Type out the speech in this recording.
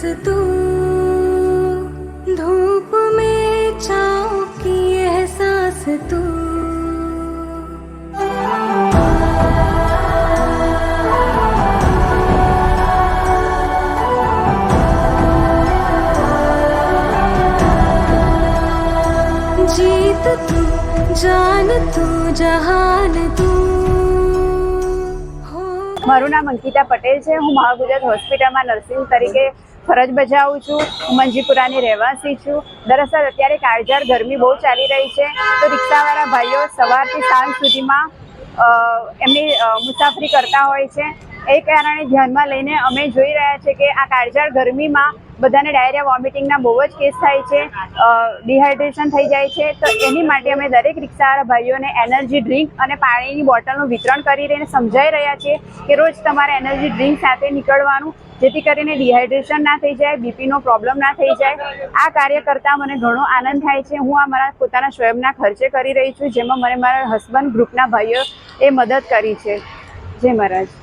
तू, धूप में छाँव की एहसास तू। जीत तू, जान तू, जहान तू। મારું નામ અંકિતા પટેલ છે। હું મહાગુજરાત હોસ્પિટલમાં નર્સિંગ તરીકે ફરજ બજાવું છું। હું મંજીપુરાની રહેવાસી છું। દરઅસલ અત્યારે કાળઝાળ ગરમી બહુ ચાલી રહી છે, તો રિક્ષાવાળા ભાઈઓ સવારથી સાંજ સુધીમાં એમની મુસાફરી કરતા હોય છે। એ કારણે ધ્યાનમાં લઈને અમે જોઈ રહ્યા છીએ કે આ કાળઝાળ ગરમીમાં બધાને ડાયરિયા વોમિટિંગના બહુ જ કેસ થાય છે, ડિહાઇડ્રેશન થઈ જાય છે। તો એની માટે અમે દરેક રિક્ષાવાળા ભાઈઓને એનર્જી ડ્રિંક અને પાણીની બોટલનું વિતરણ કરી રહીને સમજાવી રહ્યા છીએ કે રોજ તમારે એનર્જી ડ્રિંક સાથે નીકળવાનું, જેથી કરીને ડિહાઇડ્રેશન ના થઈ જાય, બીપીનો પ્રોબ્લેમ ના થઈ જાય। આ કાર્ય કરતાં મને ઘણો આનંદ થાય છે। હું આ મારા પોતાના સ્વયંના ખર્ચે કરી રહી છું, જેમાં મને મારા હસબન્ડ ગ્રુપના ભાઈઓ એ મદદ કરી છે। જય મહારાજ।